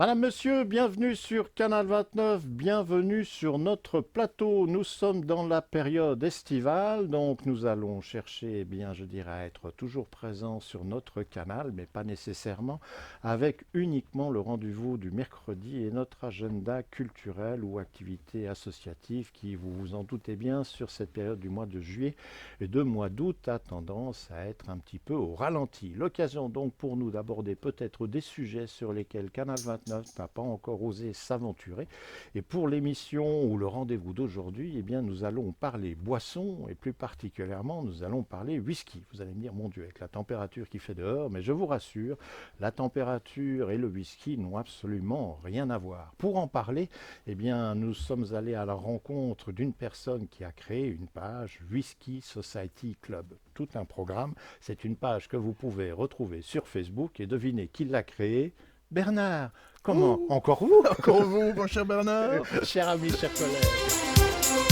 Madame, Monsieur, bienvenue sur Canal 29, bienvenue sur notre plateau. Nous sommes dans la période estivale, donc nous allons chercher, eh bien, je dirais, à être toujours présents sur notre canal, mais pas nécessairement, avec uniquement le rendez-vous du mercredi et notre agenda culturel ou activité associative qui, vous vous en doutez bien, sur cette période du mois de juillet et de mois d'août a tendance à être un petit peu au ralenti. L'occasion donc pour nous d'aborder peut-être des sujets sur lesquels Canal 29 n'a pas encore osé s'aventurer. Et pour l'émission ou le rendez-vous d'aujourd'hui, eh bien, nous allons parler boisson et plus particulièrement, nous allons parler whisky. Vous allez me dire, mon Dieu, avec la température qui fait dehors, mais je vous rassure, la température et le whisky n'ont absolument rien à voir. Pour en parler, eh bien, nous sommes allés à la rencontre d'une personne qui a créé une page Whisky Society Club. Tout un programme. C'est une page que vous pouvez retrouver sur Facebook et devinez qui l'a créée. Bernard. Comment? Ouh, Encore vous? encore vous, mon cher Bernard. Cher ami, cher collègue.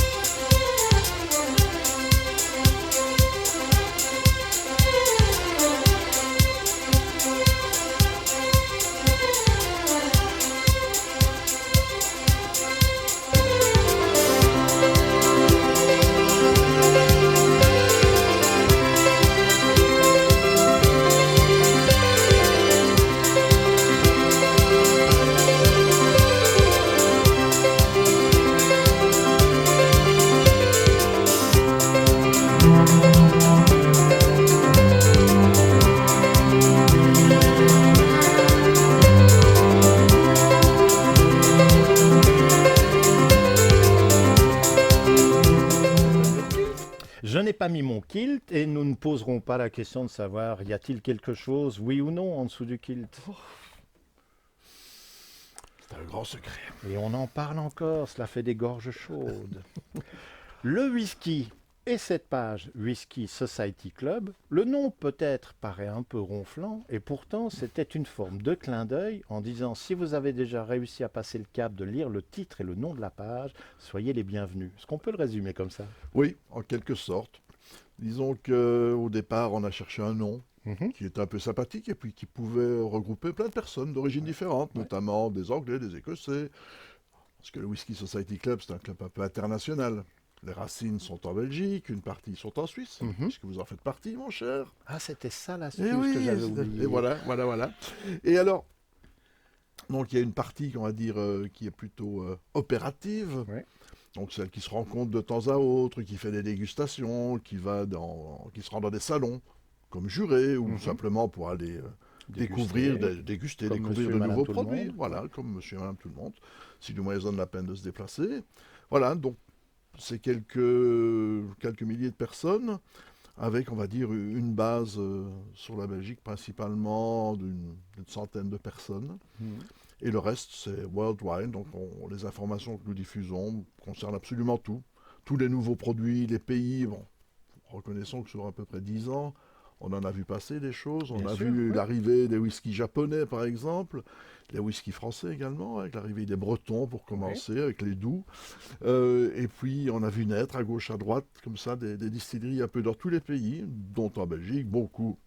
Je n'ai pas mis mon kilt et nous ne poserons pas la question de savoir y a-t-il quelque chose, oui ou non, en dessous du kilt. C'est un grand secret. Et on en parle encore, cela fait des gorges chaudes. Le whisky et cette page Whisky Society Club, le nom peut-être paraît un peu ronflant et pourtant c'était une forme de clin d'œil en disant si vous avez déjà réussi à passer le cap de lire le titre et le nom de la page, soyez les bienvenus. Est-ce qu'on peut le résumer comme ça? Oui, en quelque sorte. Disons qu'au départ, on a cherché un nom Mhm. qui était un peu sympathique et puis qui pouvait regrouper plein de personnes d'origines différentes, Ouais. notamment des Anglais, des Écossais. Parce que le Whisky Society Club, c'est un club un peu international. Les racines sont en Belgique, une partie sont en Suisse, Mhm. puisque vous en faites partie, mon cher. Ah, c'était ça Et l'astuce que oui, j'avais et oubliée. voilà. Et alors, donc il y a une partie, on va dire, qui est plutôt opérative. Ouais. Donc celle qui se rencontre de temps à autre, qui fait des dégustations, qui se rend dans des salons comme juré ou Mhm. simplement pour aller Déguster, déguster, comme découvrir monsieur et de madame nouveaux tout le produits. monde. Voilà, comme monsieur et madame tout le monde, si du moins ils ont de la peine de se déplacer. Voilà, donc c'est quelques milliers de personnes avec, on va dire, une base sur la Belgique principalement d'une centaine de personnes. Mhm. Et le reste, c'est worldwide. Donc, les informations que nous diffusons concernent absolument tout. Tous les nouveaux produits, les pays. Bon, reconnaissons que sur à peu près 10 ans, on en a vu passer des choses. On Bien a sûr, vu oui. l'arrivée des whiskies japonais, par exemple. Les whiskies français également, avec l'arrivée des Bretons pour Oui. commencer, avec les doux. Et puis, on a vu naître à gauche, à droite, comme ça, des distilleries un peu dans tous les pays, dont en Belgique, beaucoup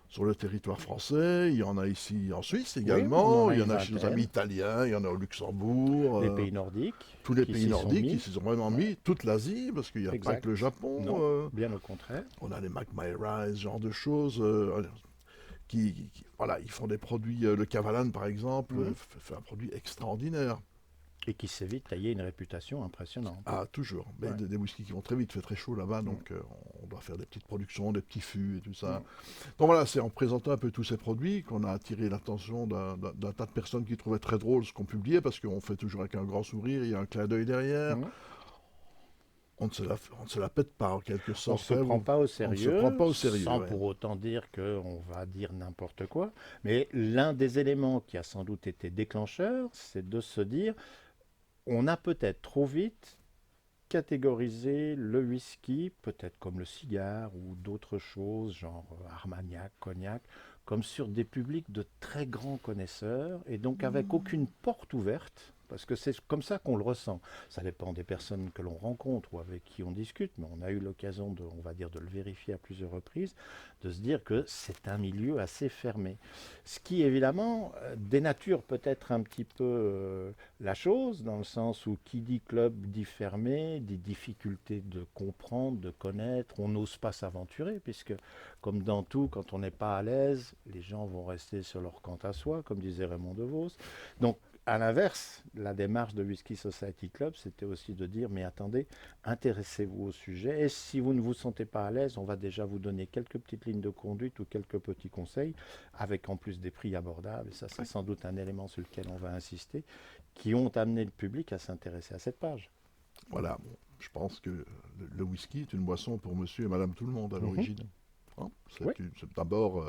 sur le territoire français, il y en a ici en Suisse Oui, on en également, a il y en une a chez nos amis vingtaine. italiens, il y en a au Luxembourg, Les pays nordiques tous les qui pays s'y sont nordiques qui mis. s'y sont vraiment Ouais, mis, toute l'Asie, parce qu'il n'y a pas que le exact. Japon, Non, bien au contraire. on a les McMyra, ce genre de choses, voilà, ils font des produits, le Cavalan par exemple, Mhm. fait un produit extraordinaire. Et qui s'est vite taillé une réputation impressionnante. Ah, toujours. Mais Ouais. des whiskies qui vont très vite, il fait très chaud là-bas, Mhm. donc on doit faire des petites productions, des petits fûts et tout ça. Mhm. Donc voilà, c'est en présentant un peu tous ces produits qu'on a attiré l'attention d'un tas de personnes qui trouvaient très drôle ce qu'on publiait, parce qu'on fait toujours avec un grand sourire, il y a un clin d'œil derrière. Mhm. On ne se la pète pas en quelque On ne sorte. se Hein, prend pas au on ne se prend sérieux, pas au sérieux. sans Ouais. pour autant dire qu'on va dire n'importe quoi. Mais l'un des éléments qui a sans doute été déclencheur, c'est de se dire, on a peut-être trop vite catégorisé le whisky, peut-être comme le cigare ou d'autres choses, genre Armagnac, Cognac, comme sur des publics de très grands connaisseurs, et donc avec aucune porte ouverte, parce que c'est comme ça qu'on le ressent. Ça dépend des personnes que l'on rencontre ou avec qui on discute, mais on a eu l'occasion de, on va dire, de le vérifier à plusieurs reprises, de se dire que c'est un milieu assez fermé. Ce qui, évidemment, dénature peut-être un petit peu la chose, dans le sens où qui dit club dit fermé, dit difficulté de comprendre, de connaître, on n'ose pas s'aventurer, puisque, comme dans tout, quand on n'est pas à l'aise, les gens vont rester sur leur quant à soi, comme disait Raymond DeVos. Donc, à l'inverse, la démarche de Whisky Society Club, c'était aussi de dire, mais attendez, intéressez-vous au sujet, et si vous ne vous sentez pas à l'aise, on va déjà vous donner quelques petites lignes de conduite ou quelques petits conseils, avec en plus des prix abordables, et ça c'est sans doute un élément sur lequel on va insister, qui ont amené le public à s'intéresser à cette page. Voilà, bon, je pense que le whisky est une boisson pour monsieur et madame tout le monde à l'origine. Hein, Oui. c'est d'abord,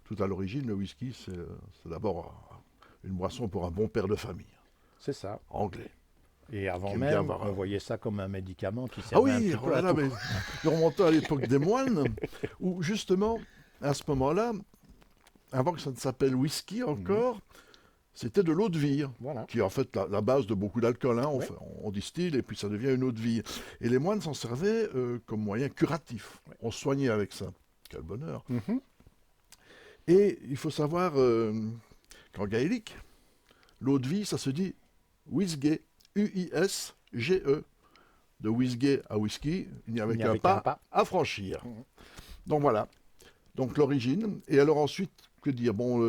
tout à l'origine, le whisky, c'est d'abord une boisson pour un bon père de famille, C'est ça. anglais. Et avant Qui aime bien même, avoir on voyait ça comme un médicament qui Ah servait un oui, petit oh peu là à là, tout. mais nous remontons à l'époque des moines, où justement, à ce moment-là, avant que ça ne s'appelle whisky encore, c'était de l'eau de vie, Voilà. qui est en fait la base de beaucoup d'alcool. Hein. Ouais. On distille et puis ça devient une eau de vie. Et les moines s'en servaient comme moyen curatif. Ouais. On se soignait avec ça. Quel bonheur. Mhm. Et il faut savoir qu'en gaélique, l'eau de vie, ça se dit Wisge, U-I-S-G-E. De Wisge à whisky, il n'y avait Il n'y qu'un avait pas qu'un pas. à franchir. Mhm. Donc voilà. Donc l'origine. Et alors ensuite, que dire? Bon,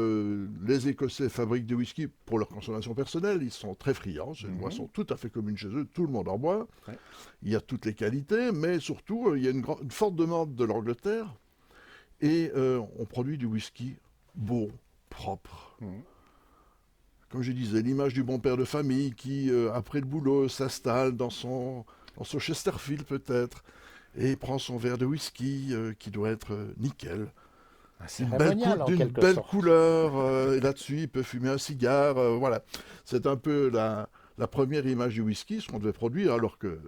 les Écossais fabriquent du whisky pour leur consommation personnelle. Ils sont très friands. C'est une boisson tout à fait commune chez eux. Tout le monde en boit. Ouais. Il y a toutes les qualités, mais surtout, il y a une forte demande de l'Angleterre. Et on produit du whisky beau, propre. Mhm. Comme je disais, l'image du bon père de famille qui, après le boulot, s'installe dans son Chesterfield peut-être, et prend son verre de whisky qui doit être nickel. Un Une belle, cérémonial en d'une quelque belle sorte. couleur, et là-dessus il peut fumer un cigare, voilà. C'est un peu la première image du whisky, ce qu'on devait produire, alors que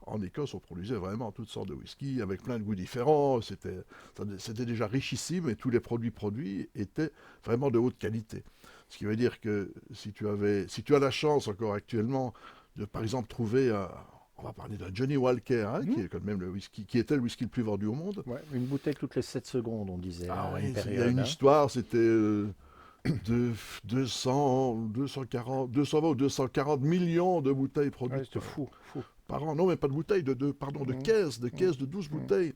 en Écosse on produisait vraiment toutes sortes de whisky avec plein de goûts différents, c'était déjà richissime et tous les produits étaient vraiment de haute qualité. Ce qui veut dire que si tu as la chance encore actuellement de par exemple trouver on va parler d'un Johnny Walker, hein, qui est quand même le whisky, qui était le whisky le plus vendu au monde. Ouais, une bouteille toutes les 7 secondes, on disait, Ah à oui, une il y a période. une Hein. histoire, c'était de 220 ou 240 millions de bouteilles Ouais, produites c'était fou, fou. par an. Non, mais pas de bouteilles, pardon, de caisses de 12 bouteilles.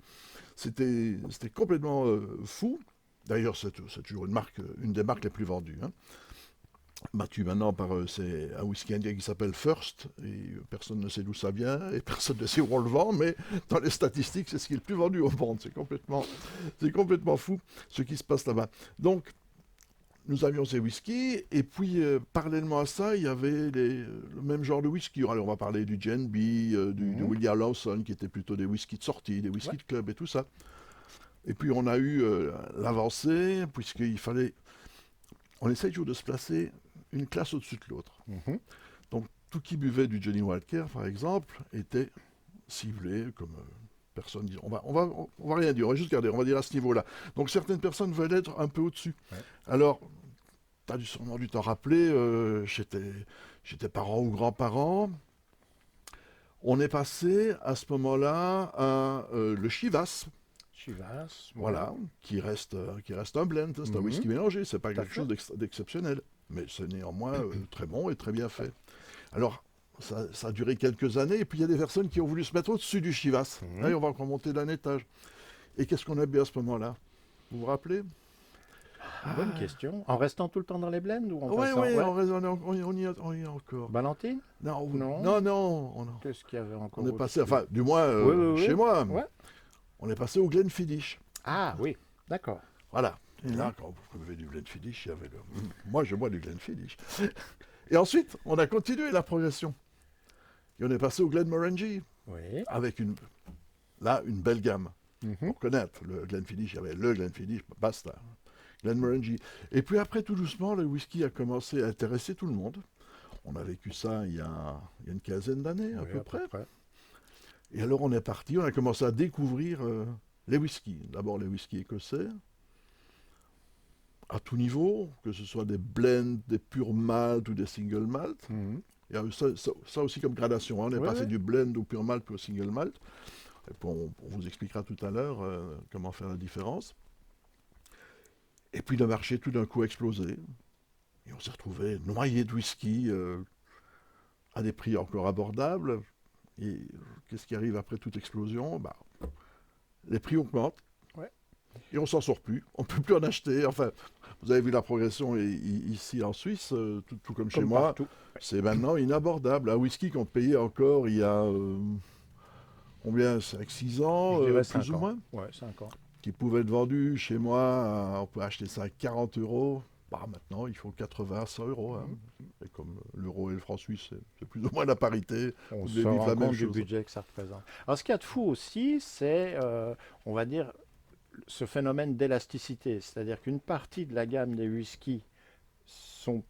C'était complètement fou. D'ailleurs, c'est toujours une des marques les plus vendues. Hein. Battu maintenant par c'est un whisky indien qui s'appelle First, et personne ne sait d'où ça vient, et personne ne sait où on le vend, mais dans les statistiques, c'est ce qui est le plus vendu au monde. C'est complètement fou ce qui se passe là-bas. Donc, nous avions ces whiskies, et puis parallèlement à ça, il y avait le même genre de whisky. Alors, on va parler du J&B, du William Lawson, qui étaient plutôt des whiskies de sortie, des whiskies de club et tout ça. Et puis, on a eu l'avancée, puisqu'il fallait... On essaye toujours de se placer une classe au-dessus de l'autre. Mhm. Donc, tout qui buvait du Johnny Walker, par exemple, était ciblé comme personne dit. On va rien dire, on va juste garder, on va dire à ce niveau-là. Donc, certaines personnes veulent être un peu au-dessus. Ouais. Alors, tu as sûrement dû t'en rappeler, chez tes parents ou grands-parents, on est passé à ce moment-là à le Chivas. Chivas. Voilà, qui reste un blend, c'est un whisky mélangé, c'est pas Tout à quelque chose d'exceptionnel, mais c'est néanmoins très bon et très bien fait. Alors, ça a duré quelques années, et puis il y a des personnes qui ont voulu se mettre au-dessus du Chivas. Et on va encore monter d'un étage. Et qu'est-ce qu'on a bu à ce moment-là? Vous vous rappelez? Bonne question. En restant tout le temps dans les blends ou en Oui, passant on y est encore. Valentine. Non, Non. Qu'est-ce qu'il y avait encore on est passé, au-dessus? enfin, du moins Oui. chez moi, Ouais. on est passé au Glenfiddich. Ah oui, d'accord. Voilà. Et là, quand vous buvez du Glenfiddich, il y avait le... Moi, je bois du Glenfiddich. Et ensuite, on a continué la progression. Et on est passé au Glenmorangie, Oui. avec une belle gamme. Mhm. Pour connaître le Glenfiddich, il y avait le Glenfiddich, basta. Glenmorangie. Et puis après, tout doucement, le whisky a commencé à intéresser tout le monde. On a vécu ça il y a une quinzaine d'années, à peu près. Et alors, on est parti, on a commencé à découvrir les whiskies. D'abord, les whiskies écossais. à tout niveau, que ce soit des blends, des purs malt ou des single malt. Mhm. Il y a ça aussi comme gradation, hein. On est Ouais, passé ouais. du blend au pur malt puis au single malt. Et puis on vous expliquera tout à l'heure comment faire la différence. Et puis le marché tout d'un coup a explosé. Et on s'est retrouvé noyé de whisky à des prix encore abordables. Et qu'est-ce qui arrive après toute explosion? Bah, les prix augmentent. Ouais. Et on s'en sort plus. On ne peut plus en acheter. Enfin, vous avez vu la progression ici en Suisse, tout comme chez Comme moi. partout. C'est maintenant inabordable. Un whisky qu'on payait encore il y a combien? 5-6 ans, Je dirais plus 5 ou ans. moins, Ouais, 5 ans. qui pouvait être vendu chez moi, on peut acheter ça à 40 euros. Bah, maintenant, il faut 80 à 100 euros, hein. Mhm. Et comme l'euro et le franc suisse, c'est plus ou moins la parité. On Vous se devez vivre rend la même compte du chose. budget que ça représente. Alors, ce qu'il y a de fou aussi, c'est, on va dire, ce phénomène d'élasticité. C'est-à-dire qu'une partie de la gamme des whiskies sont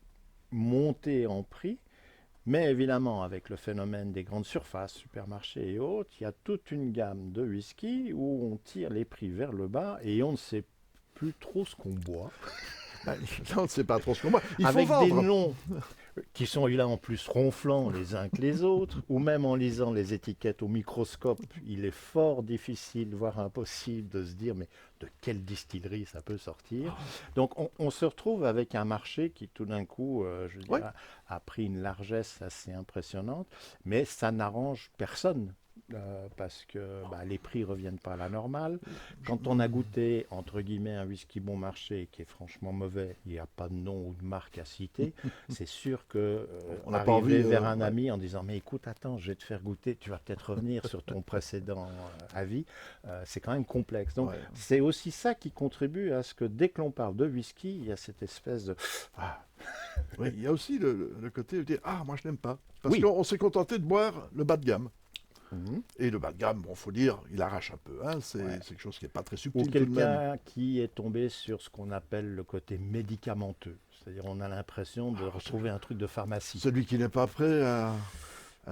montés en prix, mais évidemment, avec le phénomène des grandes surfaces, supermarchés et autres, il y a toute une gamme de whisky où on tire les prix vers le bas et on ne sait plus trop ce qu'on boit. Bah, non, c'est pas trop ce qu'on voit. Il faut Avec des vendre. noms qui sont là en plus ronflants les uns que les autres, ou même en lisant les étiquettes au microscope, il est fort difficile, voire impossible de se dire mais de quelle distillerie ça peut sortir. Donc on se retrouve avec un marché qui tout d'un coup, je Ouais. dirais, a pris une largesse assez impressionnante, mais ça n'arrange personne. Parce que bah, les prix reviennent pas à la normale. Quand on a goûté, entre guillemets, un whisky bon marché qui est franchement mauvais, il n'y a pas de nom ou de marque à citer, c'est sûr que On n'a pas arriver envie. vers un Ouais. ami en disant mais écoute, attends, je vais te faire goûter, tu vas peut-être revenir sur ton précédent avis, c'est quand même complexe. Donc Ouais. c'est aussi ça qui contribue à ce que dès que l'on parle de whisky, il y a cette espèce de ah, Oui, il y a aussi le côté de dire ah, moi je n'aime pas. Parce oui. qu'on s'est contenté de boire le bas de gamme. Mhm. Et le bas de gamme, bon, faut dire, il arrache un peu, hein. Ouais. C'est quelque chose qui n'est pas très Ou subtil tout de même. quelqu'un qui est tombé sur ce qu'on appelle le côté médicamenteux. C'est-à-dire on a l'impression de retrouver un truc de pharmacie. Celui qui n'est pas prêt à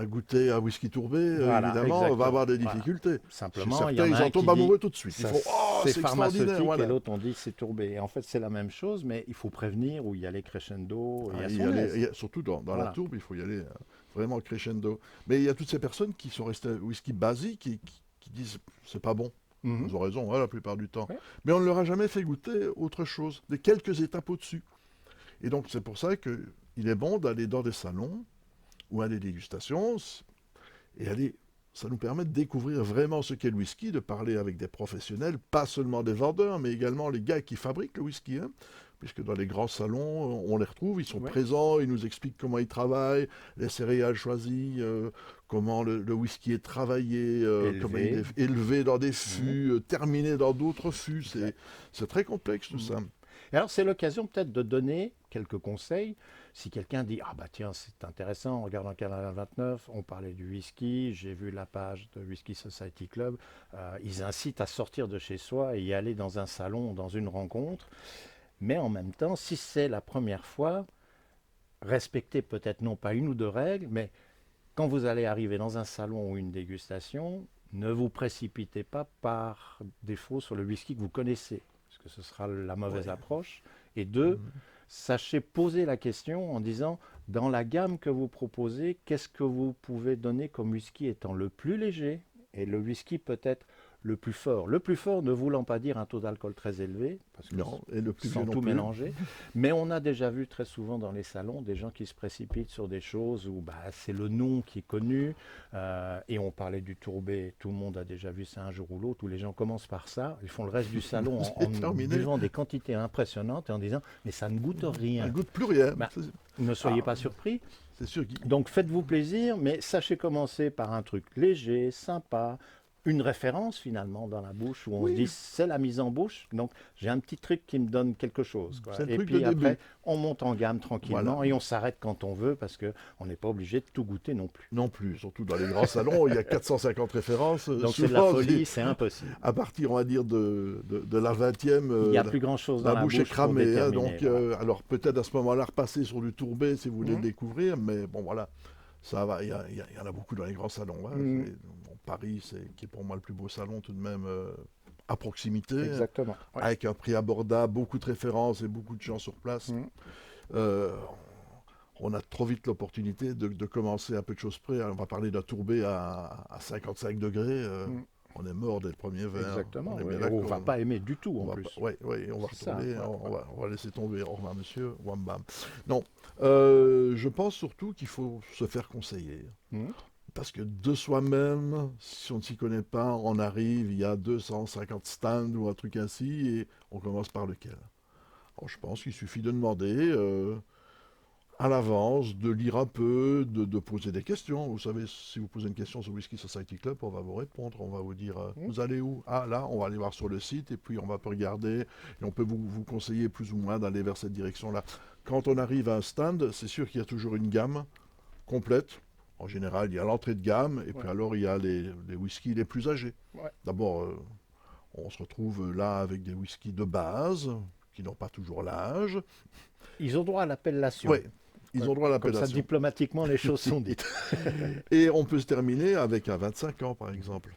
goûter à whisky tourbé, Voilà, évidemment, exactement. va avoir des Voilà. difficultés. Chez Simplement, il y certains, en a ils un en tombent qui dit amoureux tout de suite. Ils ça, font oh, c'est c'est extraordinaire, pharmaceutique et voilà. l'autre on dit c'est tourbé. Et en fait, c'est la même chose, mais il faut prévenir ou y aller crescendo et Ah, à il y son a aise. surtout dans la Voilà. tourbe, il faut y aller vraiment crescendo. Mais il y a toutes ces personnes qui sont restées whisky basique et qui disent c'est pas bon. Mhm. Ils ont raison, hein, la plupart du temps. Ouais. Mais on ne leur a jamais fait goûter autre chose, des quelques étapes au-dessus. Et donc c'est pour ça qu'il est bon d'aller dans des salons ou à des dégustations et aller. Ça nous permet de découvrir vraiment ce qu'est le whisky, de parler avec des professionnels, pas seulement des vendeurs, mais également les gars qui fabriquent le whisky, hein. Puisque dans les grands salons, on les retrouve, ils sont Ouais. présents, ils nous expliquent comment ils travaillent, les céréales choisies, comment le whisky est travaillé, comment il Élevé. est élevé dans des fûts, terminé dans d'autres fûts. Exact. C'est très complexe tout Mhm. ça. Et alors, c'est l'occasion peut-être de donner quelques conseils. Si quelqu'un dit ah bah tiens, c'est intéressant, regarde en Canal 29, on parlait du whisky, j'ai vu la page de Whisky Society Club, ils incitent à sortir de chez soi et y aller dans un salon, dans une rencontre. Mais en même temps, si c'est la première fois, respectez peut-être non pas une ou deux règles, mais quand vous allez arriver dans un salon ou une dégustation, ne vous précipitez pas par défaut sur le whisky que vous connaissez, parce que ce sera la mauvaise Ouais. approche. Et deux, Mhm. sachez poser la question en disant, dans la gamme que vous proposez, qu'est-ce que vous pouvez donner comme whisky étant le plus léger et le whisky peut-être le plus fort. Le plus fort ne voulant pas dire un taux d'alcool très élevé, parce que Non, et le plus vieux sans non tout plus. mélanger. Mais on a déjà vu très souvent dans les salons des gens qui se précipitent sur des choses où bah, c'est le nom qui est connu. Et on parlait du tourbé, tout le monde a déjà vu ça un jour ou l'autre, où les gens commencent par ça, ils font le reste du salon C'est en terminé. buvant des quantités impressionnantes et en disant mais ça ne goûte Ça rien. ne goûte plus rien. Bah, Ne soyez Ah. pas surpris. C'est sûr qu'il Donc faites-vous plaisir, mais sachez commencer par un truc léger, sympa, une référence finalement dans la bouche où on Oui. se dit c'est la mise en bouche. Donc j'ai un petit truc qui me donne quelque chose, quoi. C'est le Et truc puis de après début. on monte en gamme tranquillement Voilà. et on s'arrête quand on veut parce que on n'est pas obligé de tout goûter non plus. Non plus, surtout dans les grands salons, il y a 450 références. Donc c'est de la Souvent, folie, c'est impossible. à partir, on va dire, de la 20e, Il n'y a plus grand chose dans la la bouche est bouche pour cramée, hein. déterminer. Donc, Voilà. alors peut-être à ce moment-là, repasser sur du tourbé si vous voulez Mhm. le découvrir, mais bon, voilà, ça va, il y en a beaucoup dans les grands salons, hein. Mhm. Bon, Paris, qui est pour moi le plus beau salon tout de même à proximité, Exactement. Ouais. avec un prix abordable, beaucoup de références et beaucoup de gens sur place. Euh, on a trop vite l'opportunité de commencer à peu de choses près. On va parler d'un tourbé à 55 degrés. On est mort dès le premier verre. Exactement. On est Ouais. bien On d'accord. va pas aimer du tout On en va plus. pas- ouais, ouais, on va C'est ça, retourner, ouais, on va laisser tomber. Au revoir, monsieur. Wham bam. Non, je pense surtout qu'il faut se faire conseiller. Mm. Parce que de soi-même, si on ne s'y connaît pas, on arrive, il y a 250 stands ou un truc ainsi, et on commence par lequel? Alors, je pense qu'il suffit de demander à l'avance, de lire un peu, de poser des questions. Vous savez, si vous posez une question sur Whisky Society Club, on va vous répondre. On va vous dire, vous allez où? Ah, là, on va aller voir sur le site, et puis on va regarder, et on peut vous conseiller plus ou moins d'aller vers cette direction-là. Quand on arrive à un stand, c'est sûr qu'il y a toujours une gamme complète. En général, il y a l'entrée de gamme, et puis alors il y a les whiskies les plus âgés. Ouais. D'abord, on se retrouve là avec des whiskies de base, qui n'ont pas toujours l'âge. Ils ont droit à l'appellation. Oui, ils ont droit à Comme ça, l'appellation. diplomatiquement, les choses sont dites. Et on peut se terminer avec un 25 ans, par exemple.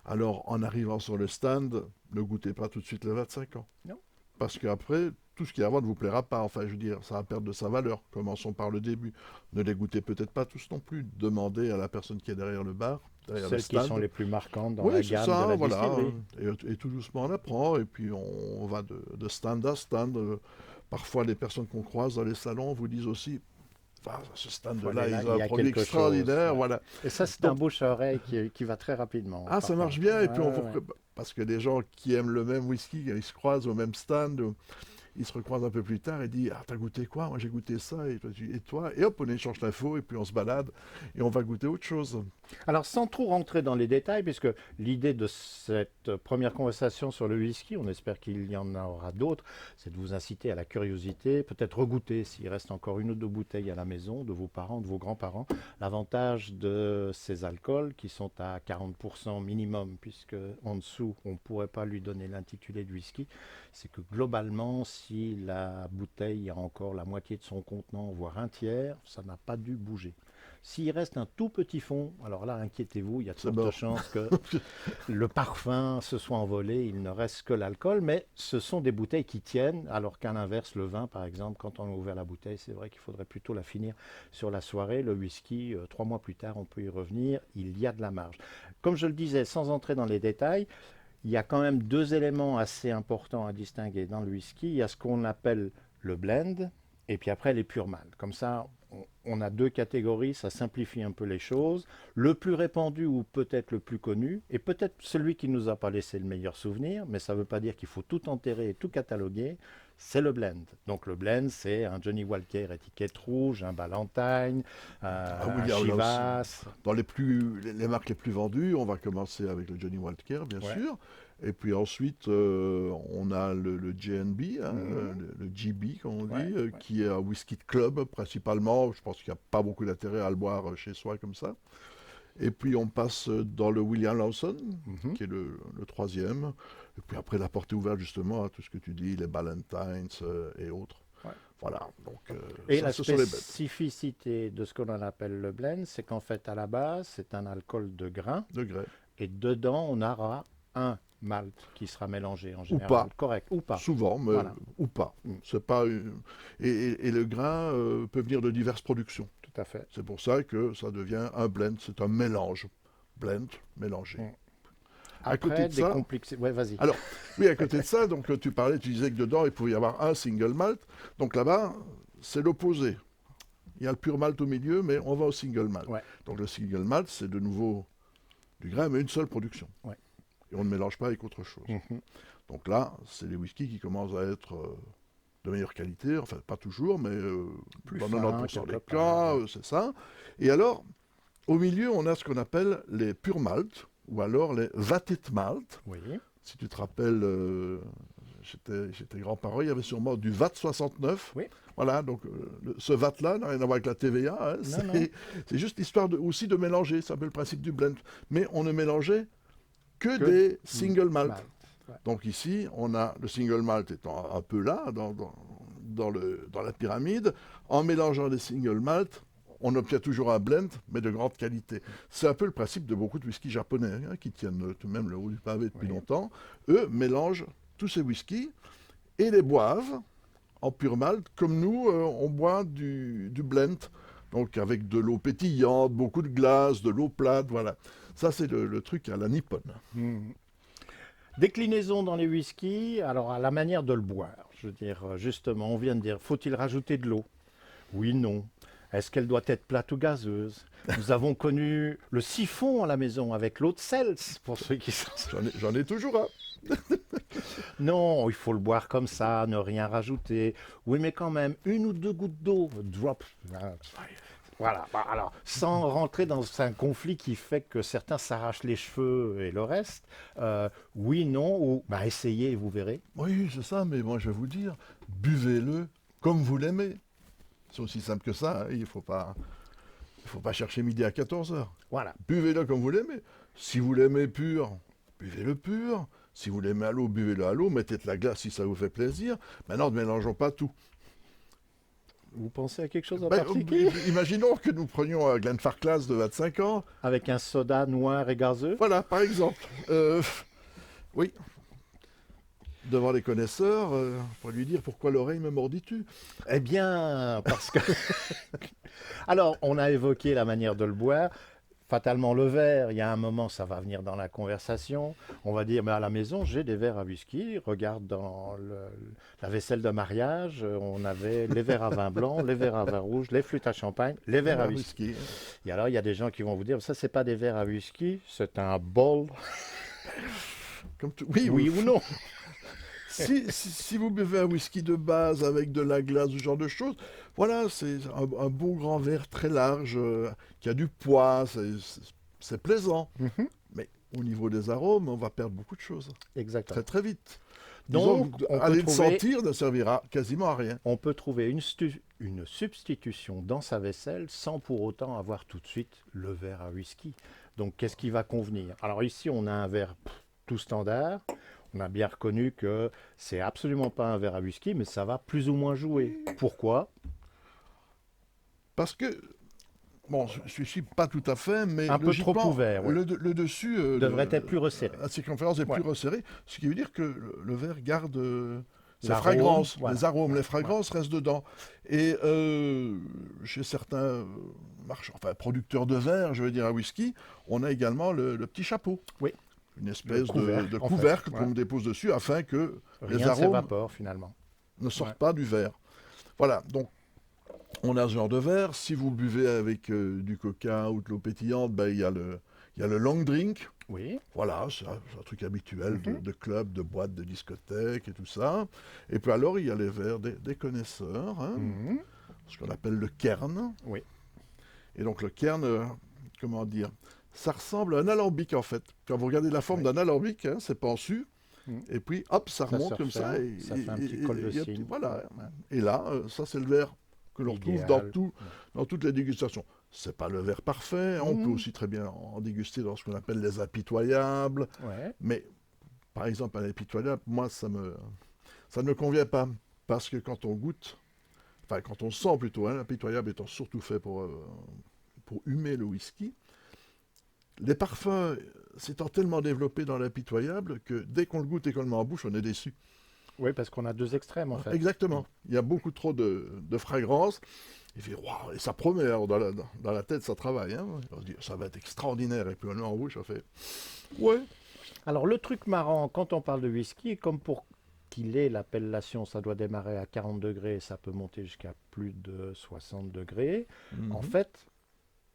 Alors, en arrivant sur le stand, ne goûtez pas tout de suite le 25 ans. Non. Parce qu'après, tout ce qui est avant ne vous plaira pas. Enfin, je veux dire, ça va perdre de sa valeur. Commençons par le début. Ne les goûtez peut-être pas tous non plus. Demandez à la personne qui est derrière le bar, derrière le Celles stand. qui sont les plus marquantes dans Oui, la c'est gamme ça, de la voilà. distillerie. Et tout doucement, on apprend. Et puis, on va de stand à stand. Parfois, les personnes qu'on croise dans les salons vous disent aussi, enfin, ce stand-là, ils ont il y un a produit quelque extraordinaire. chose. Voilà. Et ça, c'est Donc, un bouche à oreille qui va très rapidement. ah, ça parfois. marche bien. Et puis, Ouais. parce que les gens qui aiment le même whisky, ils se croisent au même stand. Ils se recroisent un peu plus tard et disent, ah, t'as goûté quoi? Moi, j'ai goûté ça. Et toi? Et hop, on échange l'info et puis on se balade et on va goûter autre chose. Alors, sans trop rentrer dans les détails, puisque l'idée de cette première conversation sur le whisky, on espère qu'il y en aura d'autres, c'est de vous inciter à la curiosité, peut-être regoûter s'il reste encore une ou deux bouteilles à la maison, de vos parents, de vos grands-parents. L'avantage de ces alcools, qui sont à 40% minimum, puisque en dessous, on ne pourrait pas lui donner l'intitulé de whisky, c'est que globalement, si la bouteille a encore la moitié de son contenant, voire un tiers, ça n'a pas dû bouger. S'il reste un tout petit fond, alors là, inquiétez-vous, il y a de fortes chances que le parfum se soit envolé, il ne reste que l'alcool, mais ce sont des bouteilles qui tiennent, alors qu'à l'inverse, le vin, par exemple, quand on a ouvert la bouteille, c'est vrai qu'il faudrait plutôt la finir sur la soirée. Le whisky, 3 mois plus tard, on peut y revenir, il y a de la marge. Comme je le disais, sans entrer dans les détails, il y a quand même deux éléments assez importants à distinguer dans le whisky. Il y a ce qu'on appelle le blend, et puis après les pure malt. Comme ça, on a deux catégories, ça simplifie un peu les choses. Le plus répandu ou peut-être le plus connu, et peut-être celui qui nous a pas laissé le meilleur souvenir, mais ça ne veut pas dire qu'il faut tout enterrer et tout cataloguer, c'est le blend. Donc le blend, c'est un Johnny Walker étiquette rouge, un Ballantine, un Chivas. Dans les marques les plus vendues, on va commencer avec le Johnny Walker, bien sûr. Et puis ensuite, on a le JNB, hein, le GB, comme on dit, qui est un whisky de club principalement. Je pense qu'il n'y a pas beaucoup d'intérêt à le boire chez soi comme ça. Et puis on passe dans le William Lawson, qui est le troisième. Et puis après, la porte est ouverte justement à tout ce que tu dis, les Ballantines et autres. Ouais. Voilà. Donc, et la spécificité de ce qu'on appelle le blend, c'est qu'en fait, à la base, c'est un alcool de grain. De grès. Et dedans, on aura un malt qui sera mélangé en général. Ou pas. Correct, ou pas. Souvent, mais voilà. Ou pas. C'est pas et le grain peut venir de diverses productions. Tout à fait. C'est pour ça que ça devient un blend, c'est un mélange. Blend, mélangé. Après, à côté de ça, ouais, vas-y. Alors, oui, à côté de ça, donc tu disais que dedans, il pouvait y avoir un single malt. Donc là-bas, c'est l'opposé. Il y a le pur malt au milieu, mais on va au single malt. Ouais. Donc le single malt, c'est de nouveau du grain, mais une seule production. Ouais. Et on ne mélange pas avec autre chose. Donc là, c'est les whiskies qui commencent à être de meilleure qualité, enfin pas toujours, mais plus dans fin, 90% des cas, c'est ça. Et alors, au milieu, on a ce qu'on appelle les pure malt, ou alors les vatted malt. Oui. Si tu te rappelles, j'étais grand-parent, il y avait sûrement du VAT 69. Oui. Voilà, donc ce VAT-là n'a rien à voir avec la TVA. Hein, c'est juste l'histoire aussi de mélanger, ça s'appelle le principe du blend. Mais on ne mélangeait que des single malt. Ouais. Donc ici, on a le single malt étant un peu là, dans la pyramide. En mélangeant les single malt, on obtient toujours un blend, mais de grande qualité. C'est un peu le principe de beaucoup de whisky japonais, hein, qui tiennent tout de même le haut du pavé depuis longtemps. Eux mélangent tous ces whiskies et les boivent en pur malt, comme nous, on boit du blend. Donc avec de l'eau pétillante, beaucoup de glace, de l'eau plate, voilà. Ça, c'est le truc à la nippone. Déclinaison dans les whiskies, alors à la manière de le boire. Je veux dire, justement, on vient de dire, faut-il rajouter de l'eau? Oui, non. Est-ce qu'elle doit être plate ou gazeuse? Nous avons connu le siphon à la maison avec l'eau de Cels, pour ceux qui sont... J'en ai toujours un. Non, il faut le boire comme ça, ne rien rajouter. Oui, mais quand même, une ou deux gouttes d'eau, drop. Voilà, bah, alors, sans rentrer dans un conflit qui fait que certains s'arrachent les cheveux et le reste, oui, non, ou bah, essayez et vous verrez. Oui, c'est ça, mais moi je vais vous dire, buvez-le comme vous l'aimez. C'est aussi simple que ça, hein. Il faut pas chercher midi à 14 heures. Voilà. Buvez-le comme vous l'aimez. Si vous l'aimez pur, buvez-le pur. Si vous l'aimez à l'eau, buvez-le à l'eau. Mettez de la glace si ça vous fait plaisir. Maintenant, ne mélangeons pas tout. Vous pensez à quelque chose en Ben, particulier? imaginons que nous prenions un Glenfarclas de 25 ans. Avec un soda noir et gazeux? Voilà, par exemple. Oui. Devant les connaisseurs, pour lui dire pourquoi l'oreille me mordis-tu? Eh bien, parce que... Alors, on a évoqué la manière de le boire. Fatalement, le verre, il y a un moment, ça va venir dans la conversation. On va dire, mais à la maison, j'ai des verres à whisky. Regarde dans la vaisselle de mariage, on avait les verres à vin blanc, les verres à vin rouge, les flûtes à champagne, les verres à whisky. Et alors, il y a des gens qui vont vous dire, ça, c'est pas des verres à whisky, c'est un bol. Comme oui, Oui ou non? Si vous buvez un whisky de base avec de la glace, ce genre de choses, voilà, c'est un beau grand verre très large, qui a du poids, c'est plaisant. Mais au niveau des arômes, on va perdre beaucoup de choses. Exactement. Très très vite. Donc, Disons, on peut aller le trouver... sentir ne servira quasiment à rien. On peut trouver une substitution dans sa vaisselle sans pour autant avoir tout de suite le verre à whisky. Donc, qu'est-ce qui va convenir? Alors ici, on a un verre tout standard. On a bien reconnu que c'est absolument pas un verre à whisky, mais ça va plus ou moins jouer. Pourquoi? Parce que, bon, je ne suis pas tout à fait, mais Un peu trop logiquement, ouvert, ouais. le dessus Devrait être plus resserré. la circonférence est plus Ouais. resserrée, ce qui veut dire que le verre garde ses L'arôme, fragrances, voilà. les arômes, les Ouais. fragrances restent dedans. Et chez certains producteurs de verre, je veux dire à whisky, on a également le petit chapeau. Oui. Une espèce couvercle, de en fait. couvercle Voilà. qu'on dépose dessus afin que les Rien ne arômes s'évapore finalement. ne sortent Ouais. pas du verre. Voilà, donc on a ce genre de verre. Si vous buvez avec du coca ou de l'eau pétillante, ben, il y a le long drink. Oui. Voilà, c'est un truc habituel de club, de boîte, de discothèque et tout ça. Et puis alors, il y a les verres des connaisseurs, hein, ce qu'on appelle le cairn. Oui. Et donc le cairn, comment dire, ça ressemble à un alambic en fait. Quand vous regardez la forme d'un alambic, hein, c'est pensu. Et puis, hop, ça remonte comme ça. referme, Et, ça fait un petit col de cygne. voilà. Et là, ça, c'est le verre que l'on retrouve Idéal. dans toutes les dégustations. C'est pas le verre parfait. On peut aussi très bien en déguster dans ce qu'on appelle les impitoyables. Ouais. Mais, par exemple, un impitoyable, moi, ça ne me convient pas. Parce que quand on goûte, enfin, quand on sent plutôt, hein, l'impitoyable étant surtout fait pour humer le whisky, les parfums s'étant tellement développés dans l'impitoyable que dès qu'on le goûte et qu'on le met en bouche, on est déçu. Oui, parce qu'on a deux extrêmes en fait. Exactement. Il y a beaucoup trop de fragrance. Et, puis, waouh, et ça promet, alors, dans la tête, ça travaille. Hein. On se dit, ça va être extraordinaire. Et puis on le met en bouche, on fait, ouais. Alors le truc marrant, quand on parle de whisky, comme pour qu'il ait l'appellation, ça doit démarrer à 40 degrés, ça peut monter jusqu'à plus de 60 degrés. En fait,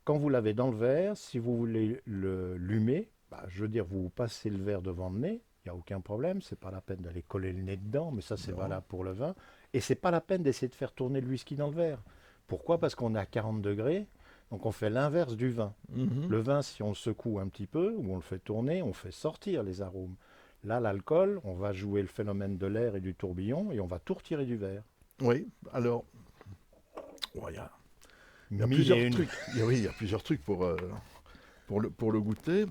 quand vous l'avez dans le verre, si vous voulez le l'humer, bah, je veux dire, vous passez le verre devant le nez, il n'y a aucun problème, c'est pas la peine d'aller coller le nez dedans, mais ça c'est valable pour le vin. Et c'est pas la peine d'essayer de faire tourner le whisky dans le verre. Pourquoi? Parce qu'on est à 40 degrés, donc on fait l'inverse du vin. Le vin, si on le secoue un petit peu, ou on le fait tourner, on fait sortir les arômes. Là, l'alcool, on va jouer le phénomène de l'air et du tourbillon, et on va tout retirer du verre. Oui, alors, ouais, il y a Mille plusieurs et une. trucs. Oui, il y a plusieurs trucs pour le goûter.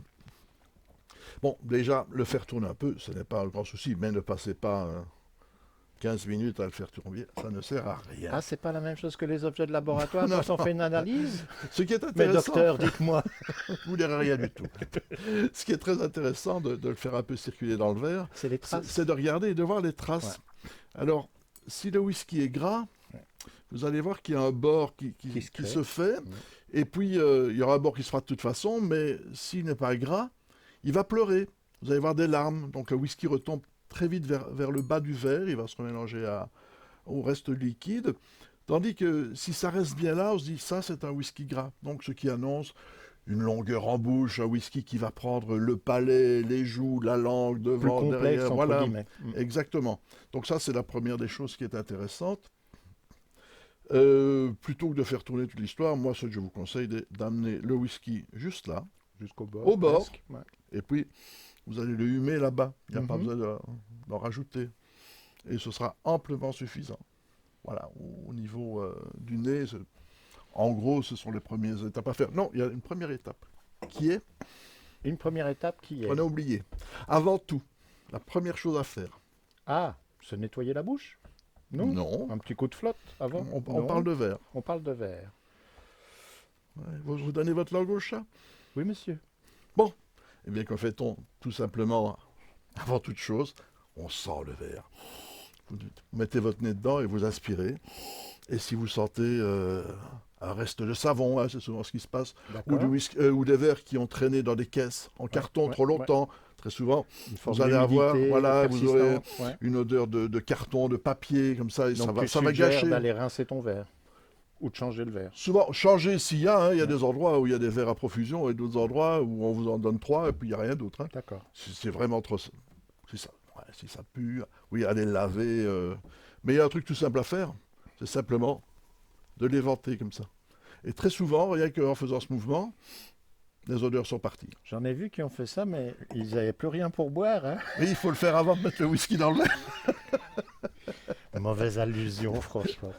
Bon, déjà, le faire tourner un peu, ce n'est pas un grand souci, mais ne passez pas 15 minutes à le faire tourner, ça ne sert à rien. Ah, c'est pas la même chose que les objets de laboratoire Non, quand on fait une analyse? Ce qui est Mais intéressant, docteur, dites-moi. vous ne direz rien du tout. Ce qui est très intéressant de le faire un peu circuler dans le verre, C'est les traces. c'est de regarder et de voir les traces. Alors, si le whisky est gras, vous allez voir qu'il y a un bord qui se fait, et puis il y aura un bord qui se fera de toute façon, mais s'il n'est pas gras, il va pleurer. Vous allez voir des larmes, donc le whisky retombe très vite vers le bas du verre, il va se remélanger au reste liquide, tandis que si ça reste bien là, on se dit ça c'est un whisky gras, donc ce qui annonce une longueur en bouche, un whisky qui va prendre le palais, les joues, la langue, Plus devant, complexe, derrière, entre voilà. guillemets. Exactement. Donc ça, c'est la première des choses qui est intéressante. Plutôt que de faire tourner toute l'histoire, moi, ce que je vous conseille, d'amener le whisky juste là, Jusqu'au bord. au bord, presque. Ouais. et puis vous allez le humer là-bas. Il n'y a pas Mhm. besoin d'en rajouter. Et ce sera amplement suffisant. Voilà, au niveau du nez, en gros, ce sont les premières étapes à faire. Non, il y a une première étape qui est, Une première étape qui est... on a oublié, avant tout, la première chose à faire. Ah, se nettoyer la bouche? Non. Non, Un petit coup de flotte avant? on Non. parle de verre. On parle de verre. Ouais, vous donnez votre langue au chat? Oui, monsieur. Eh bien, qu'en fait-on? Tout simplement, avant toute chose, on sent le verre. Vous mettez votre nez dedans et vous aspirez. Et si vous sentez un reste de savon, hein, c'est souvent ce qui se passe, ou, D'accord. ou des verres qui ont traîné dans des caisses en carton trop longtemps, très souvent, Une forme vous allez avoir, d'humidité voilà, vous aurez persistante. Ouais. une odeur de carton, de papier, comme ça, et Donc ça va tu gâcher. suggères d'aller rincer ton verre ou de changer le verre. Souvent, changer s'il y a, hein, il y a Ouais. des endroits où il y a des verres à profusion et d'autres endroits où on vous en donne 3 et puis il n'y a rien d'autre. Hein. D'accord. C'est vraiment trop... Si ça, si ça pue, oui, allez le laver. Mais il y a un truc tout simple à faire, c'est simplement de l'éventer comme ça. Et très souvent, rien qu'en faisant ce mouvement, les odeurs sont parties. J'en ai vu qui ont fait ça, mais ils n'avaient plus rien pour boire. Hein. Mais il faut le faire avant de mettre le whisky dans le verre. Mauvaise allusion, franchement.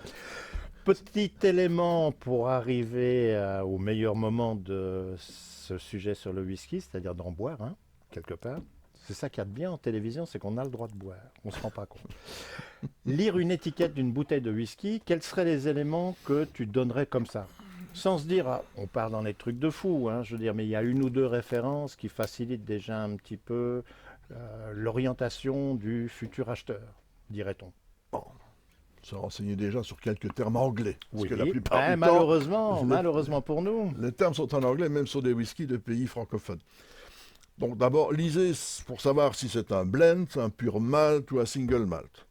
Petit élément pour arriver au meilleur moment de ce sujet sur le whisky, c'est-à-dire d'en boire, hein, quelque part. C'est ça qu'il y a de bien en télévision, c'est qu'on a le droit de boire. On ne se rend pas compte. Lire une étiquette d'une bouteille de whisky, quels seraient les éléments que tu donnerais comme ça? Sans se dire, ah, on part dans des trucs de fou, hein, je veux dire, mais il y a une ou deux références qui facilitent déjà un petit peu l'orientation du futur acheteur, dirait-on. Bon, se renseigner déjà sur quelques termes anglais. Parce Oui, que la plupart du temps, malheureusement, les- malheureusement pour nous. les termes sont en anglais, même sur des whiskies de pays francophones. Donc d'abord, lisez pour savoir si c'est un blend, un pur malt ou un single malt.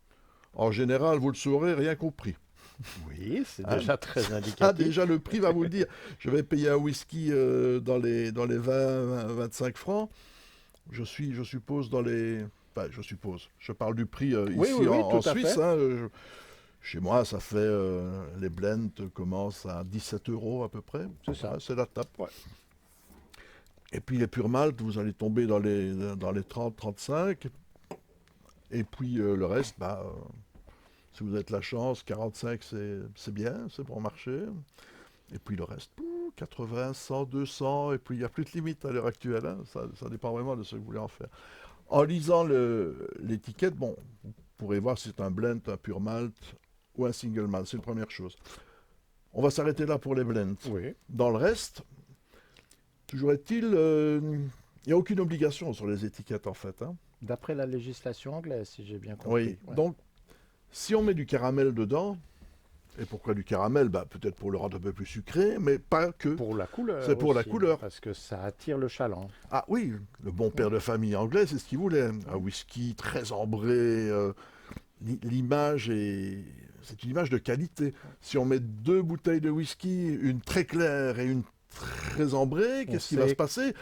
En général, vous le saurez rien qu'au prix. Oui, c'est Ah, déjà très Ah, indicatif. déjà, le prix va vous le dire. Je vais payer un whisky dans les 20-25 francs. Je suppose dans les... Enfin, je suppose. Je parle du prix Oui, ici oui, oui, en tout à Suisse. fait. Hein, chez moi, ça fait... les blends commencent à 17 € à peu près. C'est ça. Ouais, c'est la tape. Ouais. Et puis les purs malt, vous allez tomber dans les 30-35. Et puis le reste, si vous avez la chance, 45 c'est bien, c'est bon marché. Et puis le reste, 80, 100, 200, et puis il n'y a plus de limite à l'heure actuelle. Hein. Ça dépend vraiment de ce que vous voulez en faire. En lisant l'étiquette, bon, vous pourrez voir si c'est un blend, un pur malt ou un single malt. C'est la première chose. On va s'arrêter là pour les blends. Oui. Dans le reste, toujours est-il, il n'y a aucune obligation sur les étiquettes en fait. Hein. D'après la législation anglaise, si j'ai bien compris. Oui, Ouais. donc si on met du caramel dedans, et pourquoi du caramel? Peut-être pour le rendre un peu plus sucré, mais pas que. Pour la couleur. C'est pour la aussi, couleur. Parce que ça attire le chaland. Ah oui, le bon père de famille anglais, c'est ce qu'il voulait. Un whisky très ambré. L'image est... C'est une image de qualité. Si on met 2 bouteilles de whisky, une très claire et une très ambrée, qu'est-ce qui va se passer?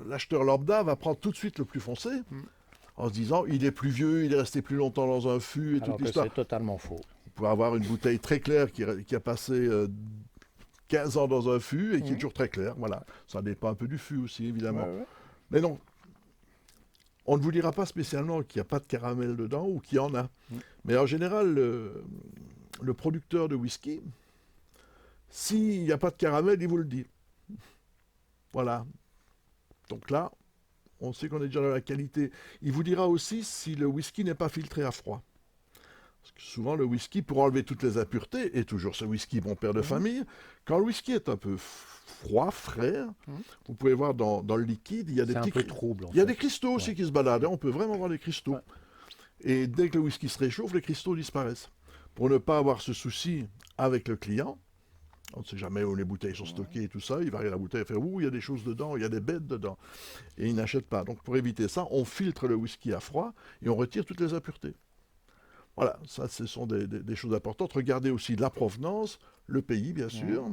L'acheteur lambda va prendre tout de suite le plus foncé, en se disant, il est plus vieux, il est resté plus longtemps dans un fût, et Alors toute que l'histoire. c'est totalement faux. Vous pouvez avoir une bouteille très claire qui a passé 15 ans dans un fût et qui est toujours très claire. Voilà. Ça dépend un peu du fût aussi, évidemment. Ouais, ouais. Mais non, on ne vous dira pas spécialement qu'il n'y a pas de caramel dedans ou qu'il y en a. Mais en général, le producteur de whisky, s'il n'y a pas de caramel, il vous le dit. Voilà. Donc là, on sait qu'on est déjà dans la qualité. Il vous dira aussi si le whisky n'est pas filtré à froid. Parce que souvent, le whisky, pour enlever toutes les impuretés, et toujours ce whisky bon père de famille, quand le whisky est un peu froid, frais, vous pouvez voir dans le liquide, il y a des C'est un petits peu trouble, en il y a fait. des cristaux aussi Ouais. qui se baladent, hein, on peut vraiment voir les cristaux. Ouais. Et dès que le whisky se réchauffe, les cristaux disparaissent. Pour ne pas avoir ce souci avec le client, on ne sait jamais où les bouteilles sont stockées et tout ça, il va regarder la bouteille et faire « Ouh, il y a des choses dedans, il y a des bêtes dedans ». Et il n'achète pas. Donc pour éviter ça, on filtre le whisky à froid et on retire toutes les impuretés. Voilà, ça ce sont des choses importantes. Regardez aussi la provenance, le pays bien sûr.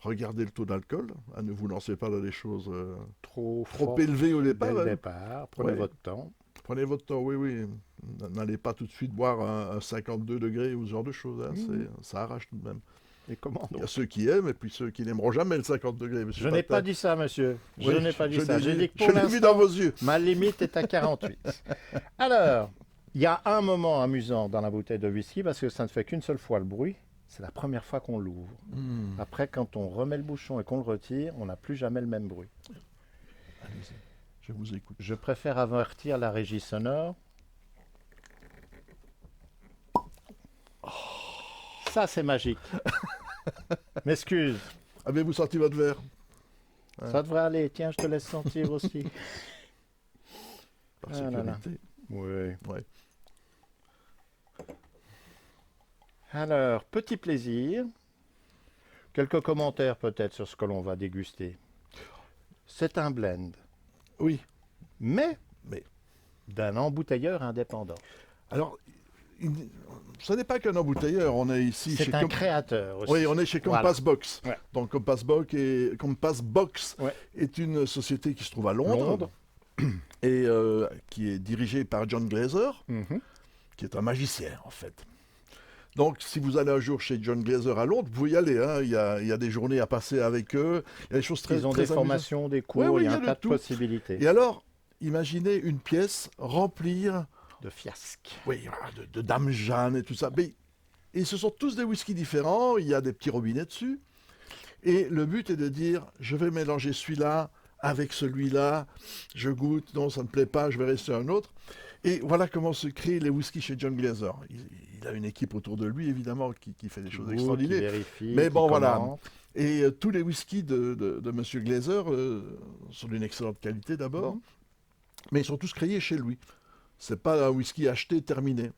Regardez le taux d'alcool. Ah, ne vous lancez pas dans des choses Trop trop élevées au dès départ. le Hein. départ. Prenez Ouais. votre temps. Prenez votre temps, oui, oui. N'allez pas tout de suite boire un 52 degrés ou ce genre de choses. Hein. Ça arrache tout de même. Et comment Il y a donc? ceux qui aiment et puis ceux qui n'aimeront jamais le 50 degrés. Monsieur Je n'ai Patin. pas dit ça, monsieur. Je Oui, n'ai pas dit je ça. l'ai J'ai vu- dit que je pour l'ai vu dans l'instant, vos yeux. ma limite est à 48. Alors, il y a un moment amusant dans la bouteille de whisky parce que ça ne fait qu'une seule fois le bruit. C'est la première fois qu'on l'ouvre. Après, quand on remet le bouchon et qu'on le retire, on n'a plus jamais le même bruit. Allez-y, je vous écoute. Je préfère avertir la régie sonore. Ça, c'est magique. M'excuse. Avez-vous sorti votre verre? Ça devrait aller. Tiens, je te laisse sentir aussi. Par Ah là là. sécurité. Oui. Ouais. Alors, petit plaisir. Quelques commentaires peut-être sur ce que l'on va déguster. C'est un blend, Oui, mais mais d'un embouteilleur indépendant. alors, ce n'est pas qu'un embouteilleur. On est ici C'est chez un créateur aussi. Oui, on est chez Voilà. Compass Box. Ouais. Donc Compass Box Ouais. est une société qui se trouve à Londres, et qui est dirigée par John Glaser, Mhm. qui est un magicien en fait. Donc si vous allez un jour chez John Glaser à Londres, vous pouvez y aller. Hein. Il y a des journées à passer avec eux. Il y a des choses très Ils ont très des formations, des cours, Ouais, oui, il y a il y un a tas de de tout. possibilités. Et alors, imaginez une pièce remplie De fiasques. oui, voilà, de Dame Jeanne et tout ça. Mais, et ce sont tous des whiskies différents, il y a des petits robinets dessus. Et le but est de dire, je vais mélanger celui-là avec celui-là, je goûte, non, ça ne plaît pas, je vais rester un autre. Et voilà comment se créent les whiskies chez John Glaser. Il a une équipe autour de lui, évidemment, qui fait des choses Goût, qui extraordinaires. vérifie, Mais qui bon, voilà. commente. Et tous les whiskies de Monsieur Glaser sont d'une excellente qualité d'abord, mais ils sont tous créés chez lui. C'est pas un whisky acheté, terminé.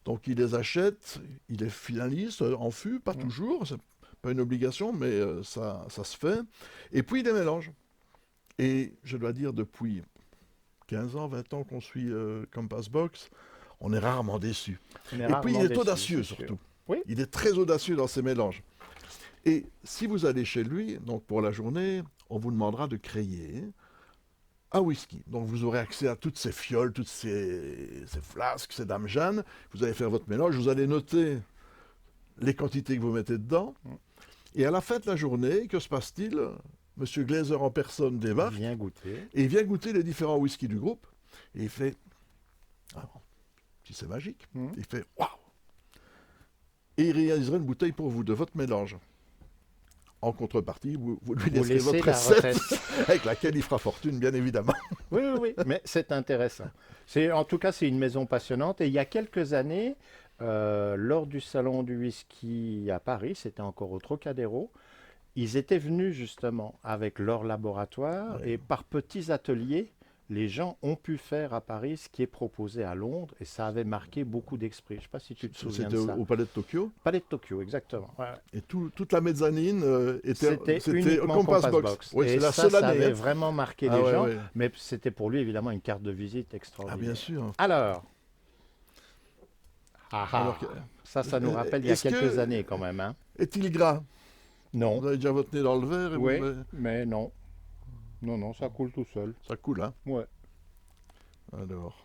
Donc il les achète, il les finalise en fût, pas toujours, c'est pas une obligation, mais ça se fait. Et puis il les mélange. Et je dois dire, depuis 15 ans, 20 ans qu'on suit Compass Box, on est rarement déçu. On est Et puis rarement il est déçus, audacieux c'est sûr. surtout. Oui. Il est très audacieux dans ses mélanges. Et si vous allez chez lui, donc pour la journée, on vous demandera de créer un whisky. Donc vous aurez accès à toutes ces fioles, toutes ces flasques, ces dames Jeanne. Vous allez faire votre mélange, vous allez noter les quantités que vous mettez dedans. Et à la fin de la journée, que se passe-t-il? Monsieur Glaser en personne débarque Viens goûter. et il vient goûter les différents whiskies du groupe. Et il fait, alors, si c'est magique, il fait waouh! Et il réaliserait une bouteille pour vous de votre mélange. En contrepartie, vous lui Vous laisserez laissez votre la recette recette. avec laquelle il fera fortune, bien évidemment. Oui, oui, oui, mais c'est intéressant. En tout cas, c'est une maison passionnante. Et il y a quelques années, lors du salon du whisky à Paris, c'était encore au Trocadéro, ils étaient venus justement avec leur laboratoire et par petits ateliers, les gens ont pu faire à Paris ce qui est proposé à Londres et ça avait marqué beaucoup d'esprits. Je ne sais pas si tu te souviens C'était de ça. au Palais de Tokyo. Palais de Tokyo, exactement. Ouais. Et toute la mezzanine C'était c'était uniquement Compass Box. Oui, Et c'est la ça, seule ça année. avait Hein. vraiment marqué Ah les ouais, gens, ouais. mais c'était pour lui évidemment une carte de visite Ah, extraordinaire. bien sûr. Alors, Alors que- ça nous rappelle il y a est-ce que- quelques années quand même. Hein. Est-il gras? Non, Vous avez déjà votre nez dans le verre et oui, vous- mais non. Non, ça coule tout seul. Ça coule, hein? Ouais. Alors.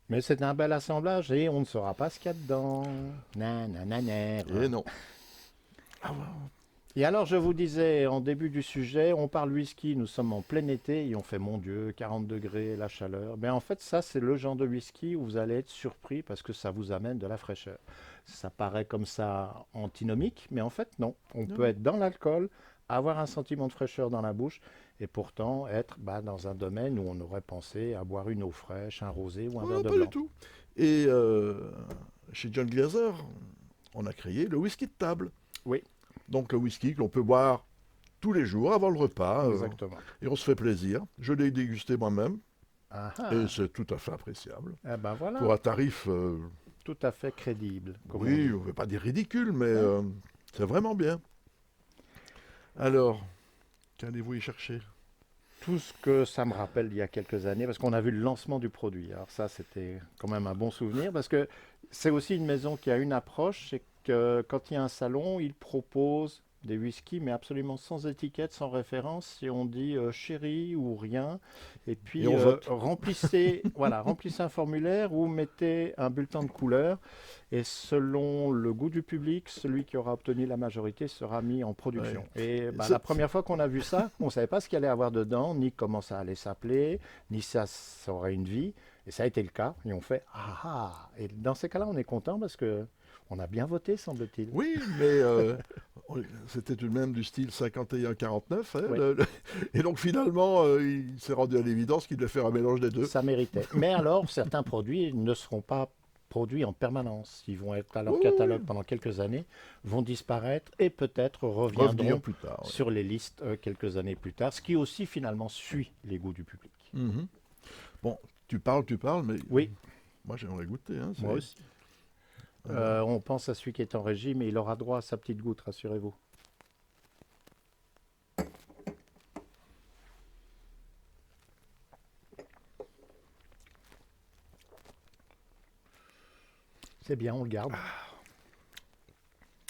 Mais c'est un bel assemblage et on ne saura pas ce qu'il y a dedans. Nanana. Et non. Et alors, je vous disais en début du sujet, on parle whisky, nous sommes en plein été et on fait, mon Dieu, 40 degrés, la chaleur. Mais en fait, ça, c'est le genre de whisky où vous allez être surpris parce que ça vous amène de la fraîcheur. Ça paraît comme ça antinomique, mais en fait, non. On peut être dans l'alcool, avoir un sentiment de fraîcheur dans la bouche et pourtant être dans un domaine où on aurait pensé à boire une eau fraîche, un rosé ou un verre de pas blanc. du tout. Et chez John Glaser, on a créé le whisky de table. Oui. Donc le whisky que l'on peut boire tous les jours avant le repas. Exactement. Et on se fait plaisir. Je l'ai dégusté moi-même Ah, ah. et c'est tout à fait appréciable. Eh ben voilà, Pour un tarif, tout à fait crédible. comme on oui, dit. on ne veut pas dire ridicule, mais c'est vraiment bien. Alors, qu'allez-vous y chercher? Tout ce que ça me rappelle il y a quelques années, parce qu'on a vu le lancement du produit. Alors ça, c'était quand même un bon souvenir, parce que c'est aussi une maison qui a une approche, c'est que quand il y a un salon, il propose des whiskies, mais absolument sans étiquette, sans référence, si on dit chéri ou rien. Et puis Et on vote. remplissez, voilà, remplissez un formulaire ou mettez un bulletin de couleur. Et selon le goût du public, celui qui aura obtenu la majorité sera mis en production. Et bah, Ça- la première fois qu'on a vu ça, on ne savait pas ce qu'il allait avoir dedans, ni comment ça allait s'appeler, ni ça aurait une vie. Et ça a été le cas. Et on fait ah ah. Et dans ces cas-là, on est content parce que on a bien voté, semble-t-il. Oui, mais c'était tout de même du style 51-49. Hein, Oui. Et donc finalement, il s'est rendu à l'évidence qu'il devait faire un mélange des deux. Ça méritait. Mais alors, certains produits ne seront pas produits en permanence. Ils vont être à leur Oui, catalogue oui. pendant quelques années, vont disparaître et peut-être Revenir reviendront plus tard. Ouais. sur les listes quelques années plus tard, ce qui aussi finalement suit les goûts du public. Mhm. Bon, tu parles, mais Oui, moi j'aimerais goûter. Hein, moi aussi. On pense à celui qui est en régime et il aura droit à sa petite goutte, rassurez-vous. C'est bien, on le garde.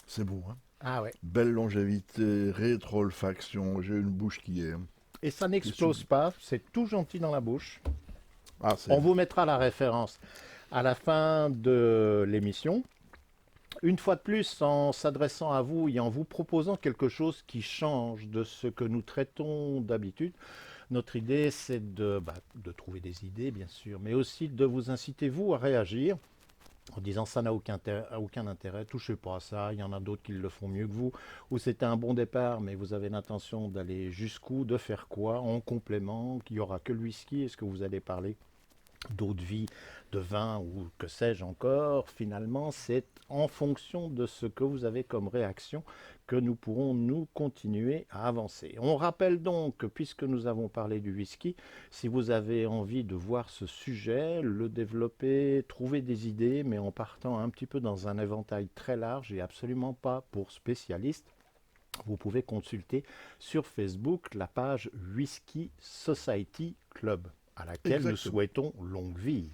C'est beau, hein. Ah ouais. Belle longévité, rétro-olfaction, j'ai une bouche qui est... Et ça n'explose pas, c'est tout gentil dans la bouche. Ah, c'est... On vous mettra la référence à la fin de l'émission. Une fois de plus, en s'adressant à vous et en vous proposant quelque chose qui change de ce que nous traitons d'habitude, notre idée, c'est de trouver des idées, bien sûr, mais aussi de vous inciter, vous, à réagir en disant ça n'a aucun intérêt, touchez pas à ça, il y en a d'autres qui le font mieux que vous, ou c'était un bon départ, mais vous avez l'intention d'aller jusqu'où, de faire quoi, en complément, qu'il n'y aura que le whisky, est-ce que vous allez parler d'eau de vie, de vin ou que sais-je encore, finalement, c'est en fonction de ce que vous avez comme réaction que nous pourrons nous continuer à avancer. On rappelle donc que puisque nous avons parlé du whisky, si vous avez envie de voir ce sujet, le développer, trouver des idées, mais en partant un petit peu dans un éventail très large et absolument pas pour spécialistes, vous pouvez consulter sur Facebook la page Whisky Society Club, à laquelle nous Exactement. souhaitons longue vie,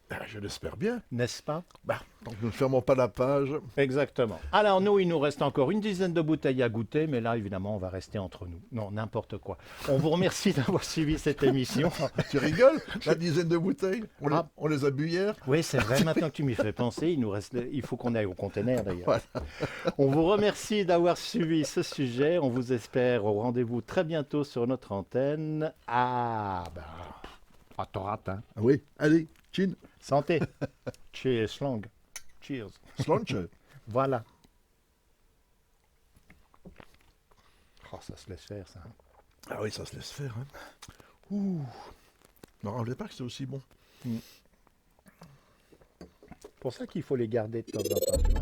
Ah, je l'espère bien. n'est-ce pas? Bah, donc nous ne fermons pas la page. Exactement. Alors nous, il nous reste encore une dizaine de bouteilles à goûter, mais là, évidemment, on va rester entre nous. Non, n'importe quoi. On vous remercie d'avoir suivi cette émission. Tu rigoles? La dizaine de bouteilles, Ah. on les a bu hier. Oui, c'est vrai, maintenant que tu m'y fais penser, il faut qu'on aille au conteneur d'ailleurs. Voilà. On vous remercie d'avoir suivi ce sujet. On vous espère au rendez-vous très bientôt sur notre antenne. Ah, ben, à ton ratin. Ah oui, allez, chin, Santé. Cheers, long. Cheers. slunch. Voilà. Oh, ça se laisse faire, ça. Hein. Ah oui, ça se laisse faire. Hein. Ouh. Je me rappelais pas que c'était aussi bon. Pour ça qu'il faut les garder de temps en temps. Tu vois.